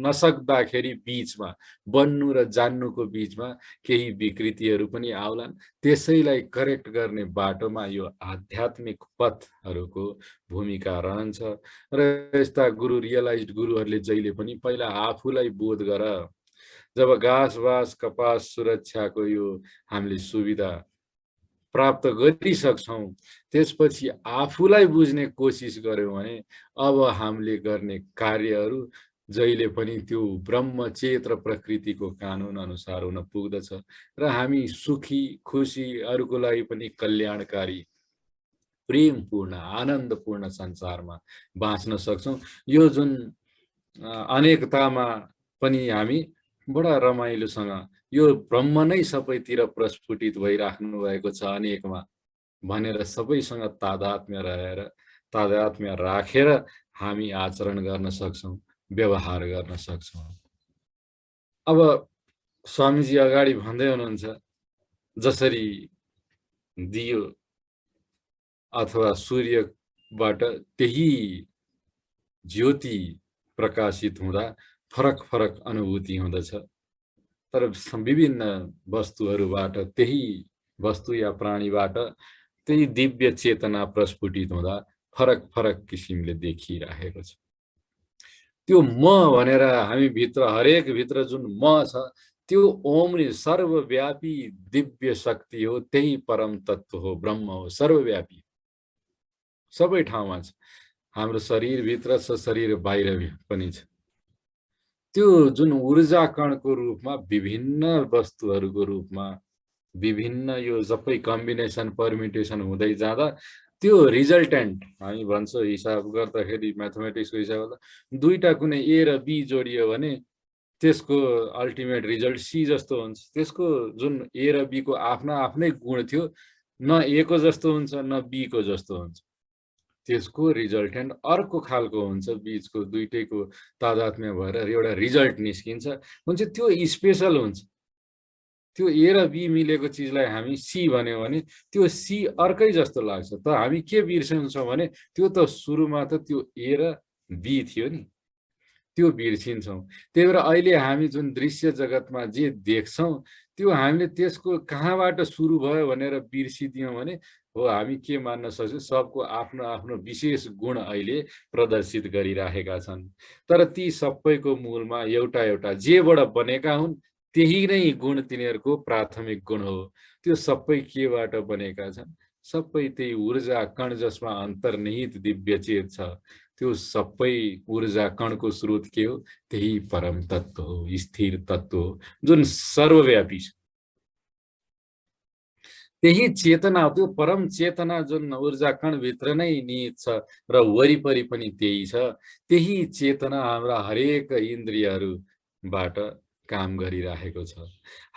नसक्दाखेरि बीचमा बन्नु र जान्नुको बीचमा केही विकृतिहरू पनि आउलान् त्यसैलाई करेक्ट गर्ने बाटोमा यो आध्यात्मिक पथहरूको भूमिका रहन्छ र यस्ता गुरु रियलाइज्ड गुरुहरूले जहिले पनि पहिला आफूलाई बोध गर जब घाँस-बास, कपास सुरक्षाको यो हामीले सुविधा प्राप्त गरिसक्छौँ, त्यसपछि आफूलाई बुझ्ने कोसिस गर्यौँ भने अब हामीले गर्ने कार्यहरू जहिले पनि त्यो ब्रह्मचेत र प्रकृतिको कानुन अनुसार हुन पुग्दछ र हामी सुखी, खुसी, अरूको लागि पनि कल्याणकारी, प्रेमपूर्ण, आनन्दपूर्ण संसारमा बाँच्न सक्छौँ। यो जुन अनेकतामा पनि हामी बडा रमाइलोसँग यो ब्रह्म नै सबैतिर प्रस्फुटित भइराख्नु भएको छ अनेकमा भनेर सबैसँग तादात्म्य राखेर हामी आचरण गर्न सक्छौँ, व्यवहार गर्न सक्छौँ। अब स्वामीजी अगाडि भन्दै हुनुहुन्छ, जसरी दियो अथवा सूर्यबाट त्यही ज्योति प्रकाशित हुँदा फरक फरक अनुभूति हुँदछ, तर विभिन्न वस्तुहरूबाट त्यही वस्तु या प्राणीबाट त्यही दिव्य चेतना प्रस्फुटित हुँदा फरक फरक किसिमले देखिरहेको छ। त्यो म भनेर हामी भित्र हरेक भित्र जुन म छ त्यो ओम नै सर्वव्यापी दिव्य शक्ति हो, त्यही परम तत्व हो, ब्रह्म हो, सर्वव्यापी सबै ठाउँमा छ। हाम्रो शरीरभित्र छ, शरीर बाहिर पनि छ। त्यो जुन ऊर्जा कणको रूपमा विभिन्न वस्तुहरूको रूपमा विभिन्न यो सबै कम्बिनेसन परम्युटेसन हुँदै जाँदा त्यो रिजल्टेन्ट हामी भन्छौँ हिसाब गर्दाखेरि म्याथमेटिक्सको हिसाब गर्दा दुईटा कुनै ए र बी जोडियो भने त्यसको अल्टिमेट रिजल्ट सी जस्तो हुन्छ। त्यसको जुन ए र बी को आफ्ना आफ्नै गुण थियो, न ए को जस्तो हुन्छ न बी को जस्तो हुन्छ। त्यसको रिजल्टेन्ट अर्को खालको हुन्छ, बीचको दुईटैको तादात्म्य भएर एउटा रिजल्ट निस्किन्छ, हुन्छ त्यो स्पेशल हुन्छ। त्यो ए र बी मिलेको चिजलाई हामी सी भन्यो भने त्यो सी अर्कै जस्तो लाग्छ। त हामी के बिर्सन्छौँ भने त्यो त सुरुमा त त्यो ए र बी थियो नि, त्यो बिर्सिन्छौँ। त्यही भएर अहिले हामी जुन दृश्य जगतमा जे देख्छौँ त्यो हामीले त्यसको कहाँबाट सुरु भयो भनेर बिर्सिदियौँ भने हो हामी के मान्न सक्छौँ, सबको आफ्नो आफ्नो विशेष गुण अहिले प्रदर्शित गरिराखेका छन्। तर ती सबैको मूलमा एउटा एउटा जेबाट बनेका हुन् त्यही नै गुण तिनीहरूको प्राथमिक गुण हो। त्यो सबै केबाट बनेका छन्? सबै त्यही ऊर्जा कण जसमा अन्तर्निहित दिव्य चेत छ। त्यो सबै ऊर्जा कणको स्रोत के हो? त्यही परम तत्व हो, स्थिर तत्व हो, जुन सर्वव्यापी छ। त्यही चेतना, त्यो परम चेतना जुन ऊर्जा कण भित्र नै निहित छ र वरिपरि पनि त्यही छ, त्यही चेतना हाम्रा हरेक इन्द्रियहरूबाट काम गरिरहेको छ।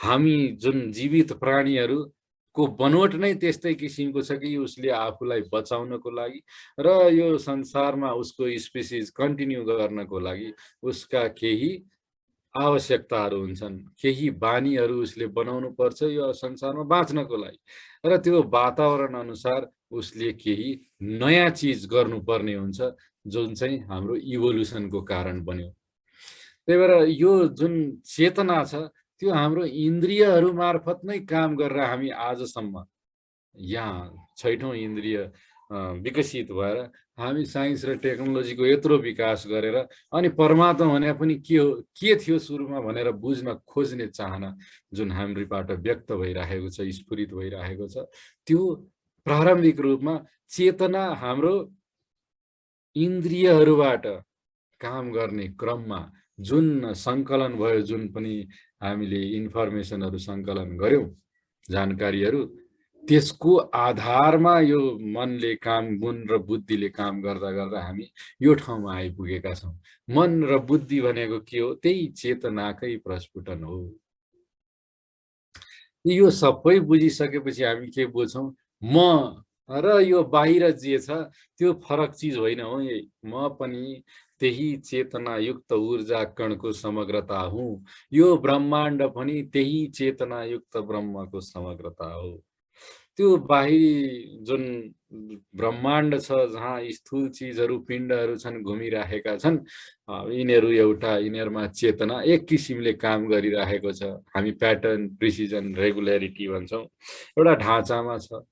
हामी जुन जीवित प्राणीहरूको बनोट नै त्यस्तै किसिमको छ कि उसले आफूलाई बचाउनको लागि र यो संसारमा उसको स्पेसिस कन्टिन्यू गर्नको लागि उसका केही आवश्यकताहरू हुन्छन्, केही बानीहरू उसले बनाउनु पर्छ यो संसारमा बाँच्नको लागि, र त्यो वातावरण अनुसार उसले केही नयाँ चिज गर्नुपर्ने हुन्छ जुन चाहिँ हाम्रो इभोल्युसनको कारण बन्यो। त्यही भएर यो जुन चेतना छ त्यो हाम्रो इन्द्रियहरू मार्फत नै काम गरेर हामी आजसम्म यहाँ छैठौँ इन्द्रिय विकसित भएर हामी साइन्स र टेक्नोलोजीको यत्रो विकास गरेर अनि परमात्मा भने पनि के हो, के थियो सुरुमा भनेर बुझ्न खोज्ने चाहना जुन हाम्रोबाट व्यक्त भइरहेको छ, स्फुरित भइरहेको छ, त्यो प्रारम्भिक रूपमा चेतना हाम्रो इन्द्रियहरूबाट काम गर्ने क्रममा जुन सङ्कलन भयो, जुन पनि हामीले इन्फर्मेसनहरू सङ्कलन गर्यौँ, जानकारीहरू, त्यसको आधारमा यो मनले काम, मन र बुद्धिले काम गर्दा गर्दा हामी यो ठाउँमा आइपुगेका छौँ। मन र बुद्धि भनेको के हो? त्यही चेतनाकै प्रस्फुटन हो। यो सबै बुझिसकेपछि हामी के बुझ्छौँ? म र यो बाहिर जे छ त्यो फरक चिज होइन हो। म पनि त्यही चेतनायुक्त ऊर्जा कणको समग्रता हुँ। यो ब्रह्माण्ड पनि त्यही चेतनायुक्त ब्रह्मको समग्रता हो। त्यो बाहिरी जुन ब्रह्माण्ड छ जहाँ स्थूल चिजहरू पिण्डहरू छन्, घुमिराखेका छन्, यिनीहरू एउटा यिनीहरूमा चेतना एक किसिमले काम गरिरहेको छ। हामी प्याटर्न, प्रिसिजन, रेगुलरिटी भन्छौँ। एउटा ढाँचामा छ,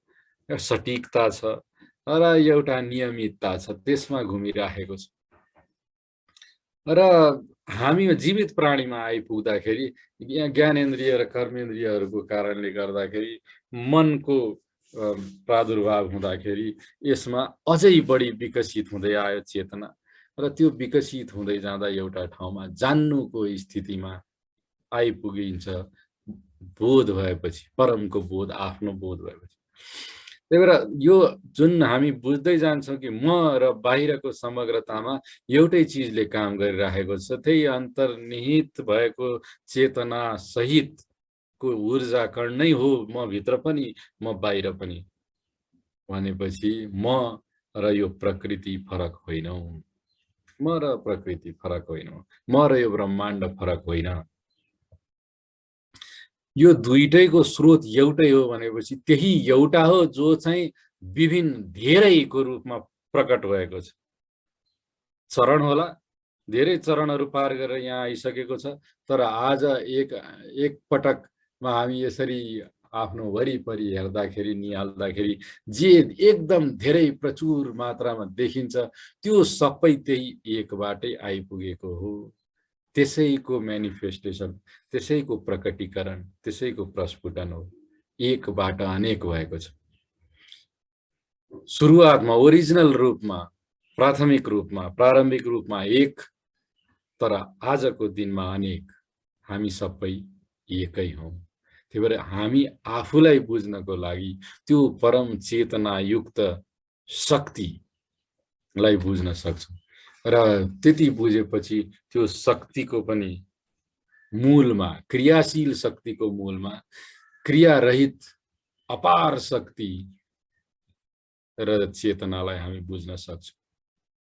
एउटा सटिकता छ र एउटा नियमितता छ, त्यसमा घुमिराखेको छ। र हामी जीवित प्राणीमा आइपुग्दाखेरि यहाँ ज्ञानेन्द्रिय र कर्मेन्द्रियहरूको कारणले गर्दाखेरि मनको प्रादुर्भाव हुँदाखेरि यसमा अझै बढी विकसित हुँदै आयो चेतना र त्यो विकसित हुँदै जाँदा एउटा ठाउँमा जान्नुको स्थितिमा आइपुगिन्छ बोध भएपछि, परमको बोध, आफ्नो बोध भएपछि। त्यही भएर यो जुन हामी बुझ्दै जान्छौँ कि म र बाहिरको समग्रतामा एउटै चिजले काम गरिराखेको छ, त्यही अन्तर्निहित भएको चेतना सहितको ऊर्जा कण नै हो म भित्र पनि म बाहिर पनि भनेपछि म र यो प्रकृति फरक होइनौ, म र प्रकृति फरक होइनौ, म र यो ब्रह्माण्ड फरक होइन, यो दुईटैको स्रोत एउटै हो भनेपछि त्यही एउटा हो जो चाहिँ विभिन्न धेरैको रूपमा प्रकट भएको छ। चरण होला, धेरै चरणहरू पार गरेर यहाँ आइसकेको छ, तर आज एक पटकमा हामी यसरी आफ्नो वरिपरि हेर्दाखेरि निहाल्दाखेरि जे एकदम धेरै प्रचुर मात्रामा देखिन्छ त्यो सबै त्यही एकबाटै आइपुगेको हो। त्यसैको म्यानिफेस्टेसन, त्यसैको प्रकटीकरण, त्यसैको प्रस्फुटन हो, एकबाट अनेक भएको छ। सुरुवातमा ओरिजिनल रूपमा, प्राथमिक रूपमा, प्रारम्भिक रूपमा एक, तर आजको दिनमा अनेक, हामी सबै एकै हौं। त्यही भएर हामी आफूलाई बुझ्नको लागि त्यो परम चेतना युक्त शक्तिलाई बुझ्न सक्छौं र त्यति बुझेपछि त्यो शक्तिको पनि मूलमा, क्रियाशील शक्तिको मूलमा क्रियारहित अपार शक्ति र चेतनालाई हामी बुझ्न सक्छौं।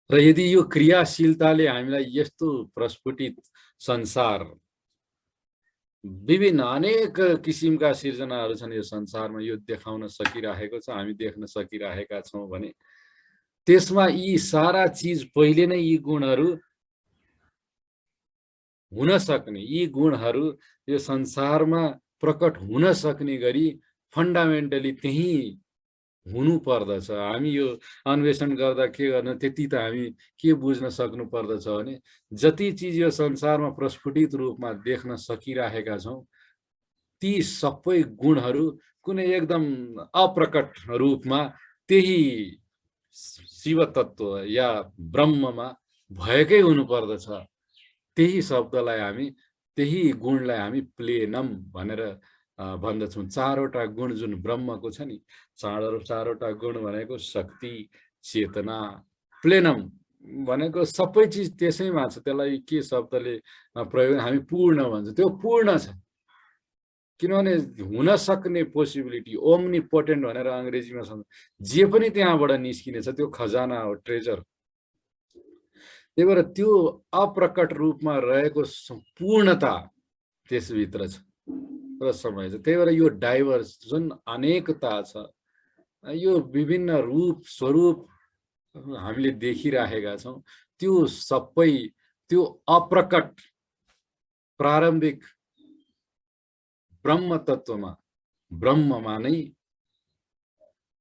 र यदि यो क्रियाशीलताले हामीलाई यस्तो प्रस्फुटित संसार, विभिन्न अनेक किसिमका सिर्जनाहरू छन् यो संसारमा, यो देखाउन सकिरहेको छ, हामी देख्न सकिरहेका छौं भने त्यसमा यी सारा चिज पहिले नै यी गुणहरू हुन सक्ने, यी गुणहरू यो संसारमा प्रकट हुन सक्ने गरी फन्डामेन्टली त्यही हुनु पर्दछ। हामी यो अन्वेषण गर्दा के गर्न, त्यति त हामी के बुझ्न सक्नु पर्दछ भने जति चिज यो संसारमा प्रस्फुटित रूपमा देख्न सकिरहेका छौं ती सबै गुणहरू कुनै एकदम अप्रकट रूपमा त्यही शिव तत्व या ब्रह्ममा भएकै हुनु पर्दछ। त्यही शब्दलाई हामी, त्यही गुणलाई हामी प्लेनम भनेर भन्दछौँ। चारवटा गुण जुन ब्रह्मको छ नि, चारवटा गुण भनेको शक्ति, चेतना, प्लेनम भनेको सबै चिज त्यसैमा छ। त्यसलाई के शब्दले प्रयोग, हामी पूर्ण भन्छ, त्यो पूर्ण छ। किनभने हुन सक्ने पोसिबिलिटी, ओम्निपोटेन्ट भनेर अङ्ग्रेजीमा छ, जे पनि त्यहाँबाट निस्किनेछ त्यो खजाना हो, ट्रेजर। त्यही भएर त्यो अप्रकट रूपमा रहेको पूर्णता त्यसभित्र छ र समय छ। त्यही भएर यो डाइभर्स जुन अनेकता छ, यो विभिन्न रूप स्वरूप हामीले देखिरहेका छौं, त्यो सबै त्यो अप्रकट प्रारम्भिक ब्रह्म तत्वमा, ब्रह्ममा नै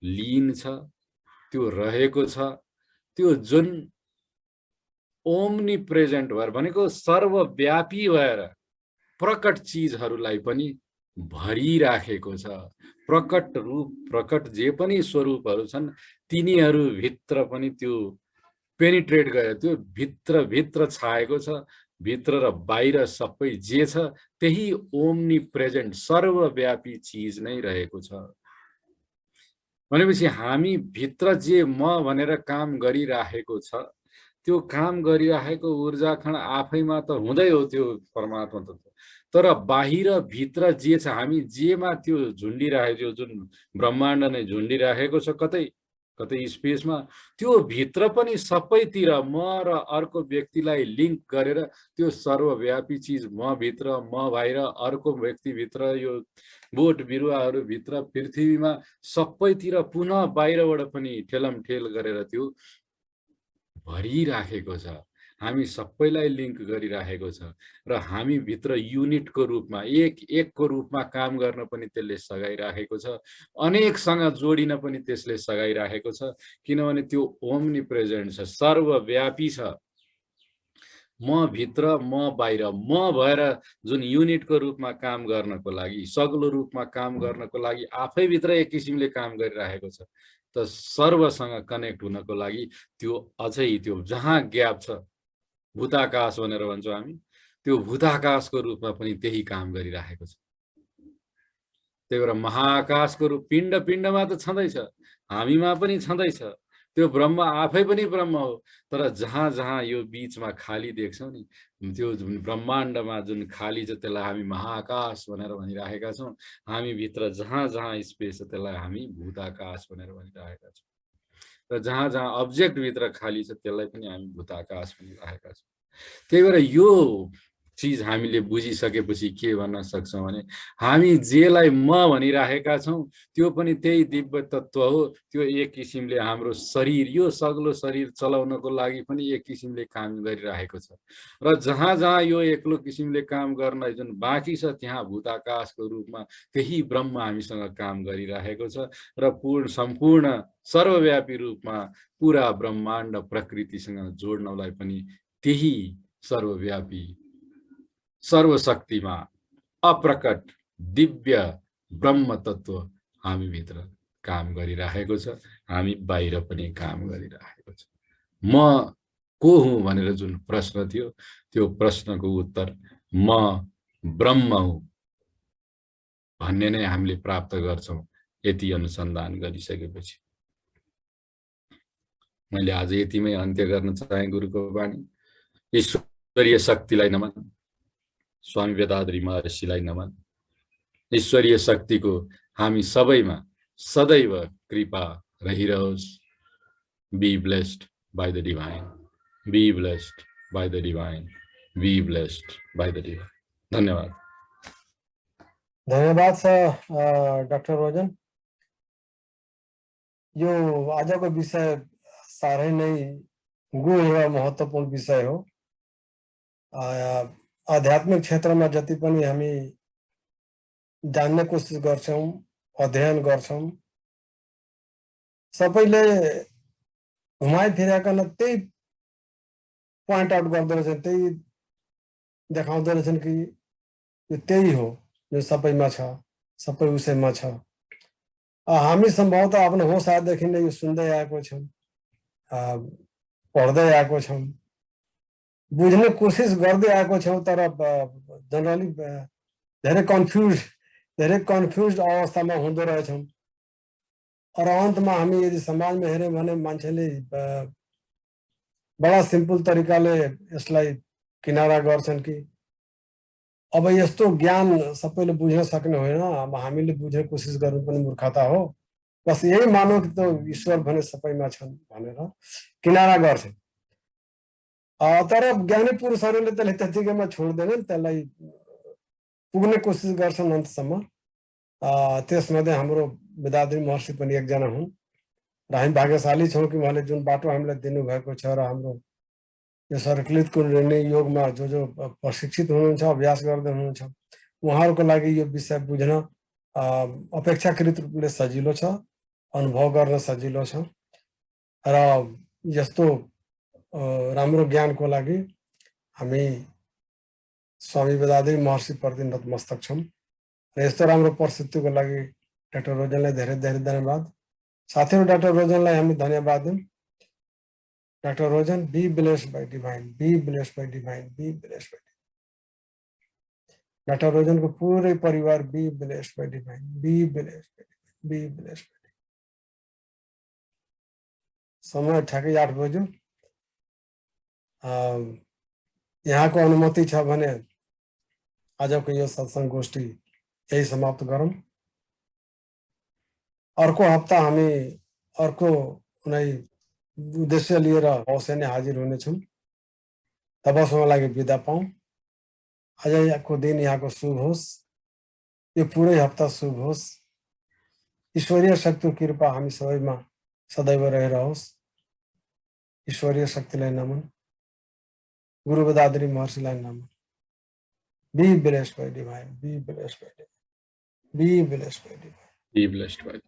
लीन छ, त्यो रहेको छ। त्यो जुन ओम्नी प्रेजेन्ट भएर भनेको सर्वव्यापी भएर प्रकट चिजहरूलाई पनि भरिराखेको छ। प्रकट रूप, प्रकट जे पनि स्वरूपहरू छन् तिनीहरू भित्र पनि त्यो पेनिट्रेट गयो, त्यो भित्र छाएको छ। भित्र र बाहिर सबै जे छ त्यही ओम्नी प्रेजेन्ट सर्वव्यापी चिज नै रहेको छ। भनेपछि हामी भित्र जे म भनेर काम गरिराखेको छ, त्यो काम गरिराखेको ऊर्जा खण्ड आफैमा त हुँदै हो त्यो परमात्मा तत्व, तर बाहिर भित्र जे छ, हामी जेमा त्यो झुन्डिराखेको, जुन ब्रह्माण्ड नै झुन्डिराखेको छ कतै कतै स्पेसमा, त्यो भित्र पनि सबैतिर म र अर्को व्यक्तिलाई लिङ्क गरेर त्यो सर्वव्यापी चिज म भित्र, म बाहिर, अर्को व्यक्तिभित्र, यो बोट बिरुवाहरू भित्र, पृथ्वीमा सबैतिर पुनः बाहिरबाट पनि ठेलमठेल गरेर त्यो भरिराखेको छ। हामी सबैलाई लिङ्क गरिराखेको छ र हामी भित्र युनिटको रूपमा, एकको रूपमा काम गर्न पनि त्यसले सघाइराखेको छ, अनेकसँग जोडिन पनि त्यसले सघाइराखेको छ। किनभने त्यो ओम्नी प्रेजेन्ट छ, सर्वव्यापी छ। म भित्र म बाहिर म भएर जुन युनिटको रूपमा काम गर्नको लागि सग्लो रूपमा काम गर्नको लागि आफै भित्र एक किसिमले काम गरिरहेको छ। त सर्वसँग कनेक्ट हुनको लागि त्यो अझै त्यो जहाँ ग्याप छ भूताकाश भनेर भन्छौँ हामी, त्यो भूताकाशको रूपमा पनि त्यही काम गरिरहेको छ। त्यही भएर महाआकाशको रूप पिण्ड पिण्डमा त छँदैछ, हामीमा पनि छँदैछ, त्यो ब्रह्म आफै पनि ब्रह्म हो। तर जहाँ जहाँ यो बीचमा खाली देख्छौँ नि, त्यो जुन ब्रह्माण्डमा जुन खाली छ त्यसलाई हामी महाआकाश भनेर भनिरहेका छौँ। हामी भित्र जहाँ जहाँ स्पेस छ त्यसलाई हामी भूताकाश भनेर भनिरहेका छौँ। र जहाँ जहाँ अब्जेक्ट भित्र खाली छ त्यसलाई पनि हामी भूताकाश भनिरहेका छौँ। त्यही भएर यो चिज हामीले बुझिसकेपछि के भन्न सक्छौँ भने हामी जेलाई म भनिरहेका छौँ त्यो पनि त्यही दिव्य तत्त्व हो। त्यो एक किसिमले हाम्रो शरीर, यो सग्लो शरीर चलाउनको लागि पनि एक किसिमले काम गरिरहेको छ। र जहाँ जहाँ यो एक्लो किसिमले काम गर्न जुन बाँकी छ त्यहाँ भूताकाशको रूपमा त्यही ब्रह्म हामीसँग काम गरिरहेको छ। र सम्पूर्ण सर्वव्यापी रूपमा पुरा ब्रह्माण्ड प्रकृतिसँग जोड्नलाई पनि त्यही सर्वव्यापी सर्वशक्तिमा अप्रकट दिव्य ब्रह्म तत्त्व हामी भित्र काम गरिरहेको छ। हामी बाहिर पनि काम गरिरहेको छ। म को हुँ भनेर जुन प्रश्न थियो त्यो प्रश्नको उत्तर म ब्रह्म हुँ भन्ने नै हामीले प्राप्त गर्छौँ यति अनुसन्धान गरिसकेपछि। मैले आज यतिमै अन्त्य गर्न चाहे गुरुको वाणी। ईश्वरीय शक्तिलाई नमन, स्वामी वेदाद्री महर्षिलाई नमन। ईश्वरीय शक्तिको हामी सबैमा सदैव कृपा रहिरहोस्। Be blessed by the divine, be blessed by the divine, be blessed by the divine. धन्यवाद। धन्यवाद सर डाक्टर रोजन। यो आजको विषय साह्रै नै गूढ र महत्त्वपूर्ण विषय हो। आध्यात्मिक क्षेत्रमा जति पनि हामी जान्ने कोसिस गर्छौँ, अध्ययन गर्छौँ, सबैले घुमाइ फिराइकन त्यही पोइन्ट आउट गर्दो रहेछन्, त्यही देखाउँदो रहेछन् कि यो त्यही हो जो सबैमा छ, सबै उसैमा छ। हामी सम्भवतः आफ्नो होस आएदेखि नै यो सुन्दै आएको छौँ, पढ्दै आएको छौँ, बुझ्ने कोसिस गर्दै आएको छौँ। तर जनरली धेरै कन्फ्युज अवस्थामा हुँदो रहेछौँ। र अन्तमा हामी यदि समाजमा हेऱ्यौँ भने मान्छेले बडा सिम्पल तरिकाले यसलाई किनारा गर्छन् कि अब यस्तो ज्ञान सबैले बुझ्न सक्ने होइन, अब हामीले बुझ्ने कोसिस गर्नु पनि मूर्खता हो, बस यही मानौ कि त ईश्वर भने सबैमा छन् भनेर किनारा गर्छन्। तर ज्ञानी पुरुषहरूले त्यसलाई त्यतिकैमा छोड्दैनन्, त्यसलाई पुग्ने कोसिस गर्छन् अन्तसम्म। त्यसमध्ये हाम्रो वेदाद्री महर्षि पनि एकजना हुन् र हामी भाग्यशाली छौँ कि उहाँले जुन बाटो हामीलाई दिनुभएको छ र हाम्रो यो सर्कलित कुण्डलिनी योगमा जो प्रशिक्षित हुनुहुन्छ, अभ्यास गर्दै हुनुहुन्छ, उहाँहरूको लागि यो विषय बुझ्न अपेक्षाकृत रूपले सजिलो छ, अनुभव गर्न सजिलो छ। र यस्तो राम्रो ज्ञानको लागि हामी स्वामी वेदाद्री महर्षिप्रति नतमस्तक छौँ। र यस्तो राम्रो प्रस्तुतिको लागि डाक्टर रोजनलाई धेरै धेरै धन्यवाद। साथीहरू, डाक्टर रोजनलाई हामी धन्यवाद दिउँ। Doctor Rojan, be blessed by divine, be blessed by divine, be blessed by divine. Doctor Rojan को पूरे परिवार be blessed by divine, be blessed by divine, be blessed by divine. समय ठ्याक्कै 8 बज्यो। यहाँको अनुमति छ भने आजको यो सत्सङ्ग गोष्ठी यही समाप्त गरौँ। अर्को हप्ता हामी अर्को कुनै उद्देश्य लिएर अवश्य नै हाजिर हुनेछौँ। तबसम्मको लागि बिदा पाऊँ। आजको दिन यहाँको शुभ होस्, यो पुरै हप्ता शुभ होस्। ईश्वरीय शक्तिको कृपा हामी सबैमा सदैव रहिरहोस्। ईश्वरीय शक्तिलाई नमन, गुरु वेदाद्री महर्षिलाई नमन। Be blessed by divine, be blessed by divine, be blessed by divine, be blessed by